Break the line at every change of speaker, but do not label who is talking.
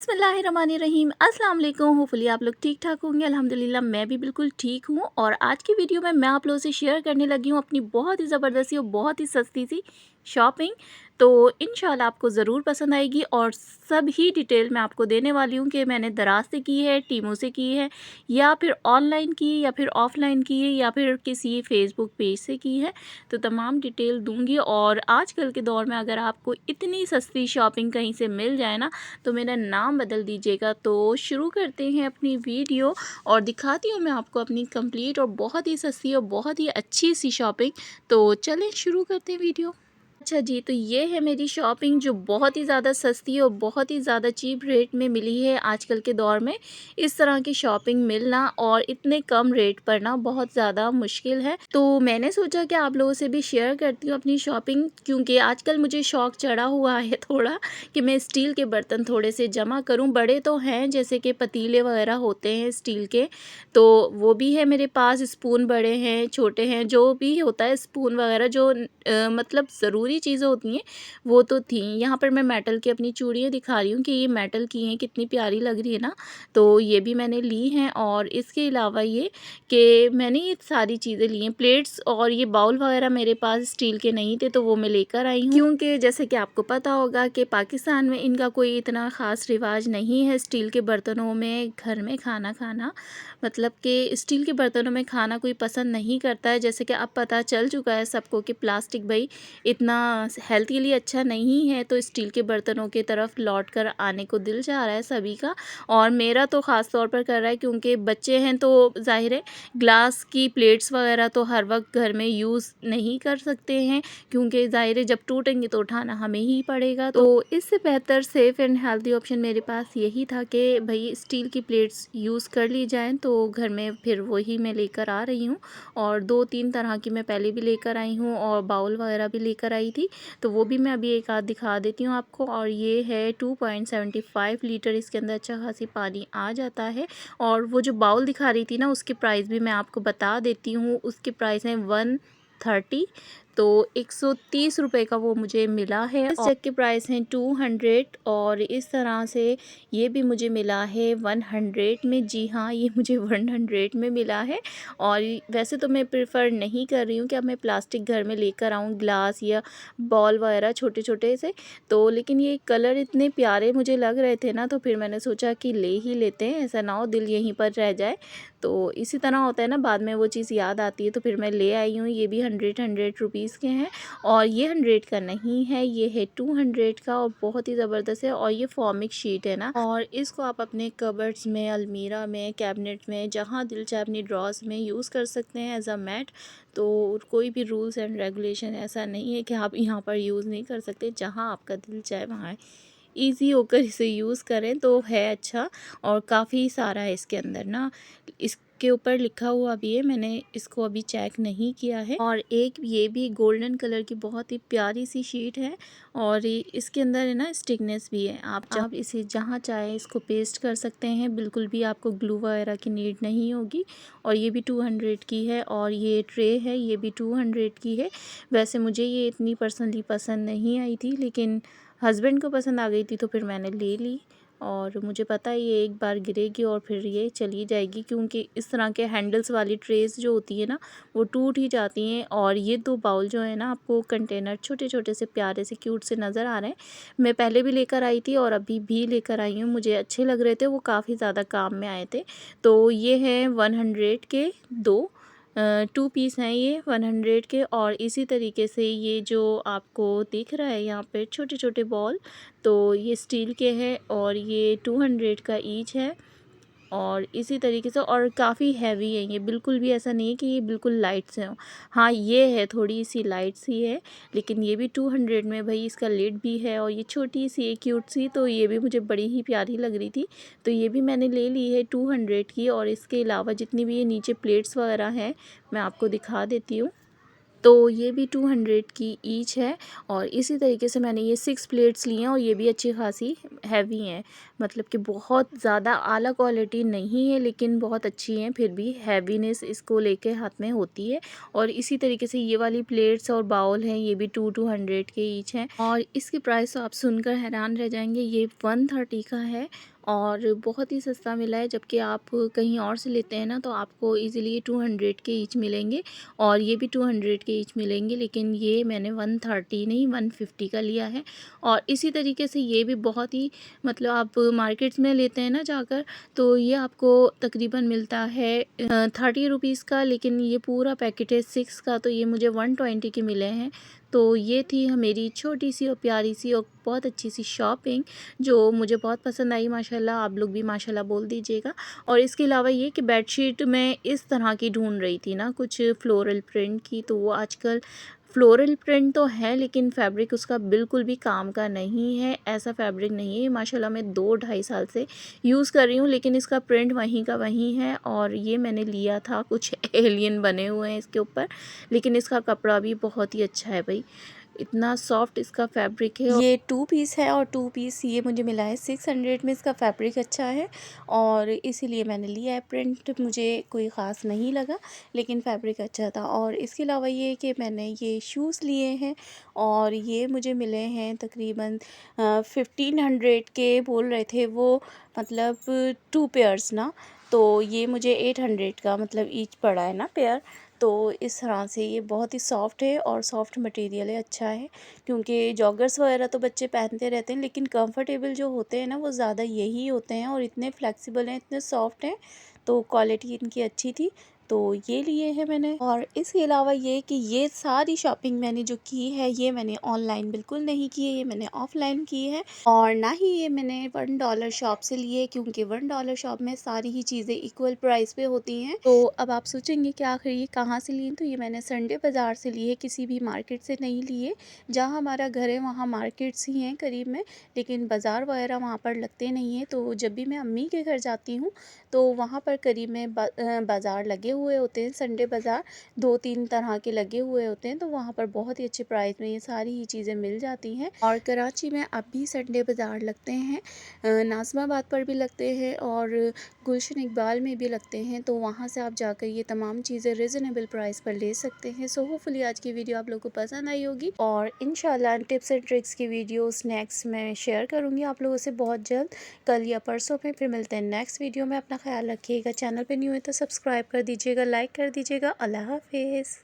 बिस्मिल्लाहिर्रहमानिर्रहीम अस्सलाम वालेकुम। होपफुली आप लोग ठीक ठाक होंगे। अल्हम्दुलिल्लाह मैं भी बिल्कुल ठीक हूँ। और आज की वीडियो में मैं आप लोगों से शेयर करने लगी हूँ अपनी बहुत ही ज़बरदस्ती और बहुत ही सस्ती सी शॉपिंग। तो इंशाल्लाह आपको ज़रूर पसंद आएगी और सब ही डिटेल मैं आपको देने वाली हूँ कि मैंने दराज से की है, टीमो से की है, या फिर ऑनलाइन की, या फिर ऑफ़लाइन की है, या फिर किसी फ़ेसबुक पेज से की है। तो तमाम डिटेल दूँगी। और आजकल के दौर में अगर आपको इतनी सस्ती शॉपिंग कहीं से मिल जाए ना, तो मेरा नाम बदल दीजिएगा। तो शुरू करते हैं अपनी वीडियो और दिखाती हूँ मैं आपको अपनी कंप्लीट और बहुत ही सस्ती और बहुत ही अच्छी सी शॉपिंग। तो चलें शुरू करते हैं वीडियो। अच्छा जी, तो ये है मेरी शॉपिंग जो बहुत ही ज़्यादा सस्ती और बहुत ही ज़्यादा चीप रेट में मिली है। आजकल के दौर में इस तरह की शॉपिंग मिलना और इतने कम रेट पर ना बहुत ज़्यादा मुश्किल है। तो मैंने सोचा कि आप लोगों से भी शेयर करती हूँ अपनी शॉपिंग, क्योंकि आजकल मुझे शौक़ चढ़ा हुआ है थोड़ा कि मैं स्टील के बर्तन थोड़े से जमा करूँ। बड़े तो हैं, जैसे कि पतीले वगैरह होते हैं स्टील के, तो वो भी है मेरे पास। स्पून बड़े हैं, छोटे हैं, जो भी होता है स्पून वगैरह जो मतलब ज़रूरी चीज़ें होती हैं वो तो थी। यहाँ पर मैं मेटल की अपनी चूड़ियाँ दिखा रही हूँ कि ये मेटल की हैं, कितनी प्यारी लग रही है ना। तो ये भी मैंने ली हैं। और इसके अलावा ये कि मैंने ये सारी चीज़ें ली हैं। प्लेट्स और ये बाउल वगैरह मेरे पास स्टील के नहीं थे, तो वो मैं लेकर आई हूँ, क्योंकि जैसे कि आपको पता होगा कि पाकिस्तान में इनका कोई इतना ख़ास रिवाज नहीं है स्टील के बर्तनों में घर में खाना खाना। मतलब कि स्टील के बर्तनों में खाना कोई पसंद नहीं करता है। जैसे कि अब पता चल चुका है सबको कि प्लास्टिक भाई इतना हेल्थ के लिए अच्छा नहीं है, तो स्टील के बर्तनों की तरफ लौट कर आने को दिल चाह रहा है सभी का। और मेरा तो ख़ास तौर पर कर रहा है, क्योंकि बच्चे हैं तो ज़ाहिर है ग्लास की प्लेट्स वगैरह तो हर वक्त घर में यूज़ नहीं कर सकते हैं, क्योंकि ज़ाहिर है जब टूटेंगे तो उठाना हमें ही पड़ेगा। तो इससे बेहतर सेफ़ एंड हेल्दी ऑप्शन मेरे पास यही था कि भाई स्टील की प्लेट्स यूज़ कर ली जाएँ। तो घर में फिर वही मैं लेकर आ रही हूँ। और 2-3 तरह की मैं पहले भी लेकर आई हूँ और बाउल वगैरह भी लेकर आई थी, तो वो भी मैं अभी एक आध दिखा देती हूँ आपको। और ये है 2.75 लीटर, इसके अंदर अच्छा खासी पानी आ जाता है। और वो जो बाउल दिखा रही थी ना, उसकी प्राइस भी मैं आपको बता देती हूँ। उसकी प्राइस है 130, तो 130 रुपये का वो मुझे मिला है। इस जग की प्राइस है 200, और इस तरह से ये भी मुझे मिला है 100 में। जी हाँ, ये मुझे 100 में मिला है। और वैसे तो मैं प्रेफर नहीं कर रही हूँ कि अब मैं प्लास्टिक घर में लेकर आऊँ, ग्लास या बॉल वगैरह छोटे छोटे से। तो लेकिन ये कलर इतने प्यारे मुझे लग रहे थे ना, तो फिर मैंने सोचा कि ले ही लेते हैं, ऐसा ना हो दिल यहीं पर रह जाए। तो इसी तरह होता है ना, बाद में वो चीज़ याद आती है, तो फिर मैं ले आई हूँ। ये भी 100 रुपीज़ के हैं। और ये 100 का नहीं है, ये है 200 का, और बहुत ही ज़बरदस्त है। और ये फॉर्मिक शीट है ना, और इसको आप अपने कबर्ड्स में, अलमीरा में, कैबिनेट में, जहाँ दिल चाहे अपनी ड्रॉर्स में यूज़ कर सकते हैं एज अ मैट। तो कोई भी रूल्स एंड रेगुलेशन ऐसा नहीं है कि आप यहाँ पर यूज़ नहीं कर सकते, जहाँ आपका दिल चाहे वहाँ ईज़ी होकर इसे यूज़ करें तो है अच्छा। और काफ़ी सारा है इसके अंदर ना, इसके ऊपर लिखा हुआ भी है, मैंने इसको अभी चेक नहीं किया है। और एक ये भी गोल्डन कलर की बहुत ही प्यारी सी शीट है, और इसके अंदर है ना स्टिकनेस भी है। आप इसे जहाँ चाहे इसको पेस्ट कर सकते हैं, बिल्कुल भी आपको ग्लू वगैरह की नीड नहीं होगी। और ये भी 200 की है। और ये ट्रे है, ये भी 200 की है। वैसे मुझे ये इतनी पर्सनली पसंद नहीं आई थी, लेकिन हस्बैंड को पसंद आ गई थी, तो फिर मैंने ले ली। और मुझे पता है ये एक बार गिरेगी और फिर ये चली जाएगी, क्योंकि इस तरह के हैंडल्स वाली ट्रेस जो होती है ना, वो टूट ही जाती हैं। और ये 2 बाउल जो है ना, आपको कंटेनर छोटे छोटे से प्यारे से क्यूट से नज़र आ रहे हैं। मैं पहले भी लेकर आई थी और अभी भी लेकर आई हूँ, मुझे अच्छे लग रहे थे, वो काफ़ी ज़्यादा काम में आए थे। तो ये हैं 100 के 2 2 पीस हैं ये 100 के। और इसी तरीके से ये जो आपको दिख रहा है यहाँ पे छोटे छोटे बॉल, तो ये स्टील के हैं और ये 200 का ईच है। और इसी तरीके से, और काफ़ी हैवी है ये, बिल्कुल भी ऐसा नहीं है कि ये बिल्कुल लाइट से हो। हाँ, ये है थोड़ी सी लाइट सी है, लेकिन ये भी 200 में। भाई इसका लिड भी है, और ये छोटी सी है क्यूट सी, तो ये भी मुझे बड़ी ही प्यारी लग रही थी, तो ये भी मैंने ले ली है 200 की। और इसके अलावा जितनी भी ये नीचे प्लेट्स वगैरह हैं, मैं आपको दिखा देती हूँ। तो ये भी 200 की ईच है। और इसी तरीके से मैंने ये 6 प्लेट्स ली हैं और ये भी अच्छी खासी हैवी हैं, मतलब कि बहुत ज़्यादा आला क्वालिटी नहीं है लेकिन बहुत अच्छी हैं, फिर भी हैवीनेस इसको लेके हाथ में होती है। और इसी तरीके से ये वाली प्लेट्स और बाउल हैं, ये भी 200 के ईच हैं। और इसकी प्राइस तो आप सुनकर हैरान रह जाएंगे, ये 130 का है और बहुत ही सस्ता मिला है। जबकि आप कहीं और से लेते हैं ना तो आपको इजीली 200 के ईच मिलेंगे और ये भी 200 के ईच मिलेंगे, लेकिन ये मैंने 130 नहीं 150 का लिया है। और इसी तरीके से ये भी बहुत ही, मतलब आप मार्केट्स में लेते हैं ना जाकर, तो ये आपको तकरीबन मिलता है 30 रुपीज़ का, लेकिन ये पूरा पैकेट है 6 का, तो ये मुझे 120 के मिले हैं। तो ये थी मेरी छोटी सी और प्यारी सी और बहुत अच्छी सी शॉपिंग, जो मुझे बहुत पसंद आई माशाल्लाह। आप लोग भी माशाल्लाह बोल दीजिएगा। और इसके अलावा ये कि बेडशीट मैं इस तरह की ढूंढ रही थी ना, कुछ फ्लोरल प्रिंट की, तो वो आजकल फ्लोरल प्रिंट तो है लेकिन फैब्रिक उसका बिल्कुल भी काम का नहीं है, ऐसा फैब्रिक नहीं है। माशाल्लाह मैं 2-2.5 साल से यूज़ कर रही हूँ, लेकिन इसका प्रिंट वहीं का वहीं है। और ये मैंने लिया था, कुछ एलियन बने हुए हैं इसके ऊपर, लेकिन इसका कपड़ा भी बहुत ही अच्छा है भाई, इतना सॉफ्ट इसका फैब्रिक है। ये 2 पीस है और 2 पीस ये मुझे मिला है 600 में। इसका फैब्रिक अच्छा है और इसीलिए मैंने लिया है। प्रिंट मुझे कोई ख़ास नहीं लगा लेकिन फैब्रिक अच्छा था। और इसके अलावा ये कि मैंने ये शूज़ लिए हैं और ये मुझे मिले हैं तकरीबन 1500 के बोल रहे थे वो, मतलब 2 पेयर्स ना, तो ये मुझे 800 का मतलब ईच पड़ा है ना पेयर। तो इस तरह से ये बहुत ही सॉफ्ट है और सॉफ्ट मटेरियल है, अच्छा है। क्योंकि जॉगर्स वगैरह तो बच्चे पहनते रहते हैं लेकिन कंफर्टेबल जो होते हैं ना वो ज़्यादा यही होते हैं और इतने फ्लेक्सिबल हैं, इतने सॉफ्ट हैं, तो क्वालिटी इनकी अच्छी थी, तो ये लिए हैं मैंने। और इसके अलावा ये कि ये सारी शॉपिंग मैंने जो की है ये मैंने ऑनलाइन बिल्कुल नहीं की है, ये मैंने ऑफलाइन की है। और ना ही ये मैंने $1 शॉप से लिए, क्योंकि $1 शॉप में सारी ही चीज़ें इक्वल प्राइस पे होती हैं। तो अब आप सोचेंगे कि आखिर ये कहाँ से लिए, तो ये मैंने संडे बाज़ार से लिए, किसी भी मार्केट से नहीं लिए। जहाँ हमारा घर है वहाँ मार्केट्स ही हैं करीब में, लेकिन बाज़ार वगैरह वहाँ पर लगते नहीं हैं। तो जब भी मैं अम्मी के घर जाती हूँ तो वहाँ पर करीब में बाज़ार लगे हुए होते हैं, संडे बाज़ार 2-3 तरह के लगे हुए होते हैं, तो वहाँ पर बहुत ही अच्छे प्राइस में ये सारी ही चीज़ें मिल जाती हैं। और कराची में अब भी संडे बाज़ार लगते हैं, नाज़िमाबाद पर भी लगते हैं और गुलशन इकबाल में भी लगते हैं, तो वहाँ से आप जाकर ये तमाम चीज़ें रिजनेबल प्राइस पर ले सकते हैं। सो होपफुली आज की वीडियो आप लोगों को पसंद आई होगी और इंशाल्लाह टिप्स एंड ट्रिक्स की वीडियोस नेक्स्ट मैं शेयर करूँगी आप लोगों से बहुत जल्द, कल या परसों में। फिर मिलते हैं नेक्स्ट वीडियो में। अपना ख्याल रखिएगा, चैनल पे न्यू है तो सब्सक्राइब कर दीजिएगा, लाइक कर दीजिएगा। अल्लाह हाफिज़।